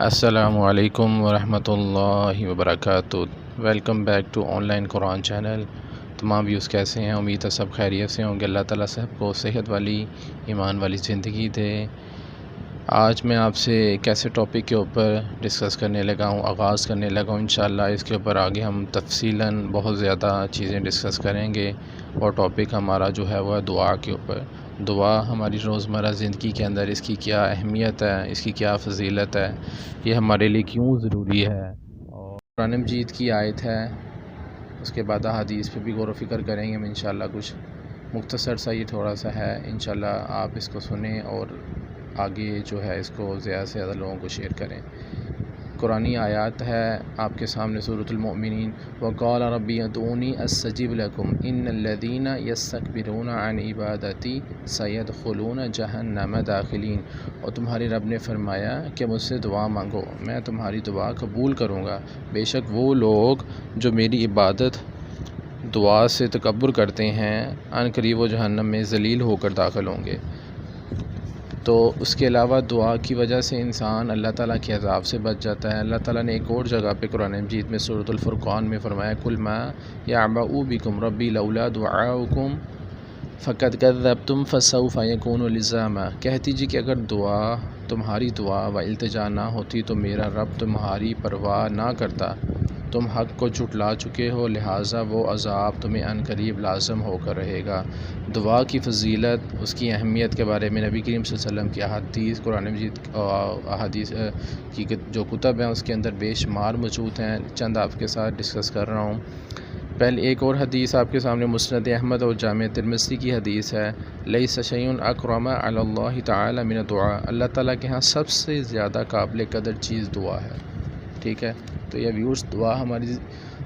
السلام علیکم ورحمۃ اللہ وبرکاتہ۔ Welcome back to online Quran channel. تمام ویوز کیسے ہیں؟ امید ہے سب خیریت سے ہوں گے۔ اللہ تعالیٰ سب کو صحت والی ایمان والی زندگی دے۔ آج میں آپ سے ایک ایسے ٹاپک کے اوپر ڈسکس کرنے لگا ہوں، آغاز کرنے لگا ہوں۔ انشاءاللہ اس کے اوپر آگے ہم تفصیلاً بہت زیادہ چیزیں ڈسکس کریں گے، اور ٹاپک ہمارا جو ہے وہ دعا کے اوپر۔ دعا ہماری روزمرہ زندگی کے اندر اس کی کیا اہمیت ہے، اس کی کیا فضیلت ہے، یہ ہمارے لیے کیوں ضروری ہے، اور قرآن مجید کی آیت ہے، اس کے بعد احادیث پہ بھی غور و فکر کریں گے ہم انشاءاللہ۔ کچھ مختصر سا یہ تھوڑا سا ہے، انشاءاللہ آپ اس کو سنیں اور آگے جو ہے اس کو زیادہ سے زیادہ لوگوں کو شیئر کریں۔ قرآنی آیات ہے آپ کے سامنے سورۃ المؤمنین۔ وَقَالَ رَبِّ ادْعُونِی أَسْتَجِبْ لَكُمْ إِنَّ الَّذِينَ يَسْتَكْبِرُونَ عَنْ عِبَادَتِی سَيَدْخُلُونَ جَہَنَّمَ دَاخِرِینَ۔ اور تمہارے رب نے فرمایا کہ مجھ سے دعا مانگو، میں تمہاری دعا قبول کروں گا۔ بے شک وہ لوگ جو میری عبادت دعا سے تکبر کرتے ہیں، ان قریب وہ جہنم میں ذلیل ہو کر داخل ہوں گے۔ تو اس کے علاوہ دعا کی وجہ سے انسان اللہ تعالیٰ کے عذاب سے بچ جاتا ہے۔ اللہ تعالیٰ نے ایک اور جگہ پہ قرآن مجید میں سورۃ الفرقان میں فرمایا قُلْ مَا يَعْبَأُ بِكُمْ رَبِّی لَوْلَا دُعَاؤُکُمْ فَقَدْ كَذَّبْتُمْ فَسَوْفَ يَكُونُ لِزَامًا۔ کہہ دیجیے کہ اگر تمہاری دعا و التجا نہ ہوتی تو میرا رب تمہاری پرواہ نہ کرتا، تم حق کو جھٹلا چکے ہو، لہٰذا وہ عذاب تمہیں عن قریب لازم ہو کر رہے گا۔ دعا کی فضیلت، اس کی اہمیت کے بارے میں نبی کریم صلی اللہ علیہ وسلم کی احادیث، قرآن مجید احادیث کی جو کتب ہیں اس کے اندر بے شمار موجود ہیں، چند آپ کے ساتھ ڈسکس کر رہا ہوں۔ پہلے ایک اور حدیث آپ کے سامنے مسند احمد اور جامع ترمذی کی حدیث ہے، لیس شیء اکرم علی اللہ تعالی من الدعاء۔ اللہ تعالیٰ کے ہاں سب سے زیادہ قابل قدر چیز دعا ہے، ٹھیک ہے۔ تو یہ ویورز، دعا ہماری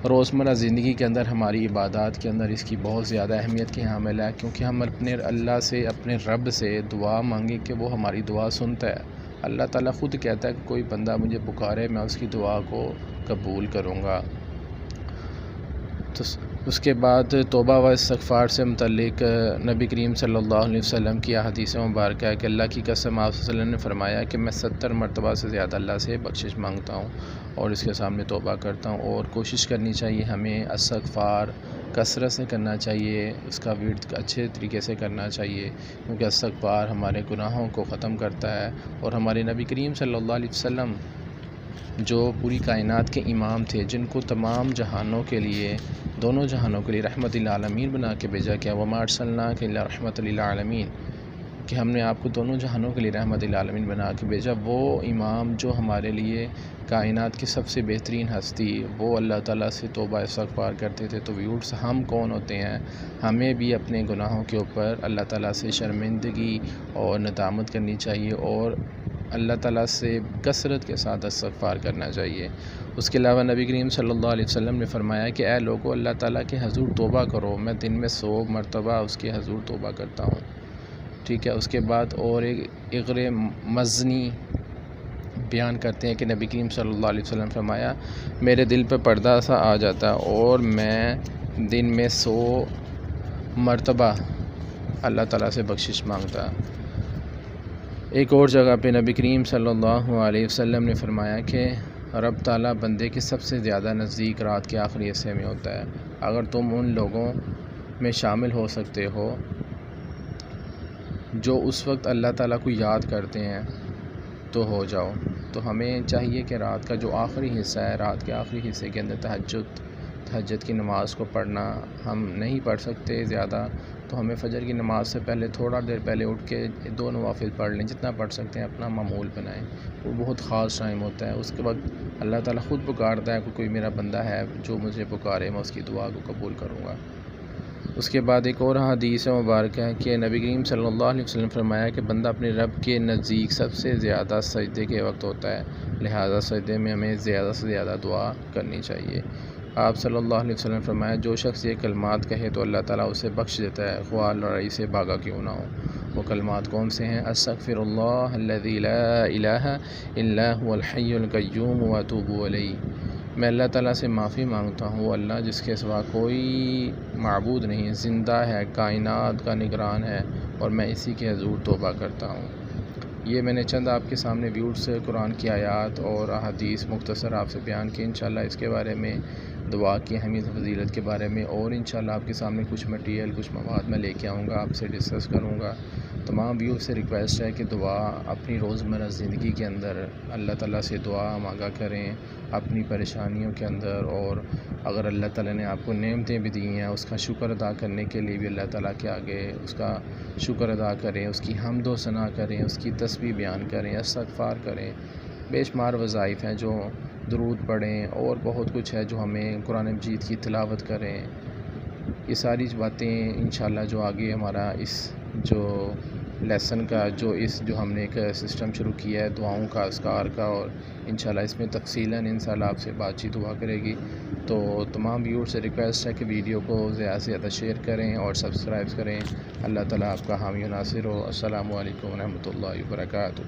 روزمرہ زندگی کے اندر، ہماری عبادات کے اندر اس کی بہت زیادہ اہمیت کی حامل ہے، کیونکہ ہم اپنے اللہ سے، اپنے رب سے دعا مانگیں کہ وہ ہماری دعا سنتا ہے۔ اللہ تعالیٰ خود کہتا ہے کہ کوئی بندہ مجھے پکارے، میں اس کی دعا کو قبول کروں گا۔ تو اس کے بعد توبہ و استغفار سے متعلق نبی کریم صلی اللہ علیہ وسلم کی احادیث مبارکہ ہے کہ اللہ کی قسم آپ صلی اللہ علیہ وسلم نے فرمایا کہ میں 70 مرتبہ سے زیادہ اللہ سے بخشش مانگتا ہوں اور اس کے سامنے توبہ کرتا ہوں، اور کوشش کرنی چاہیے ہمیں استغفار کثرت سے کرنا چاہیے، اس کا ورد اچھے طریقے سے کرنا چاہیے، کیونکہ استغفار ہمارے گناہوں کو ختم کرتا ہے۔ اور ہمارے نبی کریم صلی اللہ علیہ وسلم جو پوری کائنات کے امام تھے، جن کو تمام جہانوں کے لیے، دونوں جہانوں کے لیے رحمت للعالمین بنا کے بھیجا گیا، وما ارسلناک الا رحمت للعالمین، کہ ہم نے آپ کو دونوں جہانوں کے لیے رحمت للعالمین بنا کے بھیجا، وہ امام جو ہمارے لیے کائنات کی سب سے بہترین ہستی، وہ اللہ تعالیٰ سے توبہ استغفار کرتے تھے۔ تو ویورز، ہم کون ہوتے ہیں؟ ہمیں بھی اپنے گناہوں کے اوپر اللہ تعالیٰ سے شرمندگی اور ندامت کرنی چاہیے، اور اللہ تعالیٰ سے کثرت کے ساتھ استغفار کرنا چاہیے۔ اس کے علاوہ نبی کریم صلی اللہ علیہ وسلم نے فرمایا کہ اے لوگو، اللہ تعالیٰ کے حضور توبہ کرو، میں دن میں 100 مرتبہ اس کے حضور توبہ کرتا ہوں، ٹھیک ہے۔ اس کے بعد اور ایک اغر مزنی بیان کرتے ہیں کہ نبی کریم صلی اللہ علیہ وسلم فرمایا میرے دل پہ پردہ سا آ جاتا اور میں دن میں 100 مرتبہ اللہ تعالیٰ سے بخشش مانگتا۔ ایک اور جگہ پہ نبی کریم صلی اللہ علیہ وسلم نے فرمایا کہ رب تعالیٰ بندے کے سب سے زیادہ نزدیک رات کے آخری حصے میں ہوتا ہے۔ اگر تم ان لوگوں میں شامل ہو سکتے ہو جو اس وقت اللہ تعالیٰ کو یاد کرتے ہیں تو ہو جاؤ۔ تو ہمیں چاہیے کہ رات کا جو آخری حصہ ہے، رات کے آخری حصے کے اندر تہجد کی نماز کو پڑھنا، ہم نہیں پڑھ سکتے زیادہ تو ہمیں فجر کی نماز سے پہلے تھوڑا دیر پہلے اٹھ کے 2 نوافل پڑھ لیں، جتنا پڑھ سکتے ہیں اپنا معمول بنائیں۔ وہ بہت خاص ٹائم ہوتا ہے، اس کے وقت اللہ تعالیٰ خود پکارتا ہے کہ کوئی میرا بندہ ہے جو مجھے پکارے، میں اس کی دعا کو قبول کروں گا۔ اس کے بعد ایک اور حدیث مبارکہ ہے کہ نبی کریم صلی اللہ علیہ وسلم فرمایا کہ بندہ اپنے رب کے نزدیک سب سے زیادہ سجدے کے وقت ہوتا ہے، لہٰذا سجدے میں ہمیں زیادہ سے زیادہ دعا کرنی چاہیے۔ آپ صلی اللہ علیہ وسلم فرمایا جو شخص یہ کلمات کہے تو اللہ تعالیٰ اسے بخش دیتا ہے، خواہ لڑائی سے بھاگا کیوں نہ ہو۔ وہ کلمات کون سے ہیں؟ استغفر اللہ الذی لا الہ الا هو الحی القیوم واتوب الیہ۔ میں اللہ تعالیٰ سے معافی مانگتا ہوں، وہ اللہ جس کے سوا کوئی معبود نہیں، زندہ ہے، کائنات کا نگران ہے، اور میں اسی کے حضور توبہ کرتا ہوں۔ یہ میں نے چند آپ کے سامنے ویوز قرآن کی آیات اور احادیث مختصر آپ سے بیان کی، انشاءاللہ اس کے بارے میں، دعا کی اہمیت فضیلت کے بارے میں، اور انشاءاللہ آپ کے سامنے کچھ مٹیریل، کچھ مواد میں لے کے آؤں گا، آپ سے ڈسکس کروں گا۔ تمام ویوز سے ریکویسٹ ہے کہ دعا اپنی روزمرہ زندگی کے اندر اللہ تعالیٰ سے دعا مانگا کریں اپنی پریشانیوں کے اندر، اور اگر اللہ تعالیٰ نے آپ کو نعمتیں بھی دی ہیں اس کا شکر ادا کرنے کے لیے بھی اللہ تعالیٰ کے آگے اس کا شکر ادا کریں، اس کی حمد و ثنا کریں، اس کی تسبیح بیان کریں، استغفار کریں۔ بے شمار وظائف ہیں جو درود پڑھیں، اور بہت کچھ ہے جو ہمیں قرآن مجید کی تلاوت کریں۔ یہ ساری باتیں انشاءاللہ جو آگے ہمارا اس جو لیسن کا جو ہم نے ایک سسٹم شروع کیا ہے دعاؤں کا، اذکار کا، اور انشاءاللہ اس میں تفصیلاً انشاءاللہ آپ سے بات چیت ہوا کرے گی۔ تو تمام ویور سے ریکویسٹ ہے کہ ویڈیو کو زیادہ سے زیادہ شیئر کریں اور سبسکرائب کریں۔ اللہ تعالیٰ آپ کا حامی و ناصر ہو۔ السلام علیکم ورحمۃ اللہ وبرکاتہ۔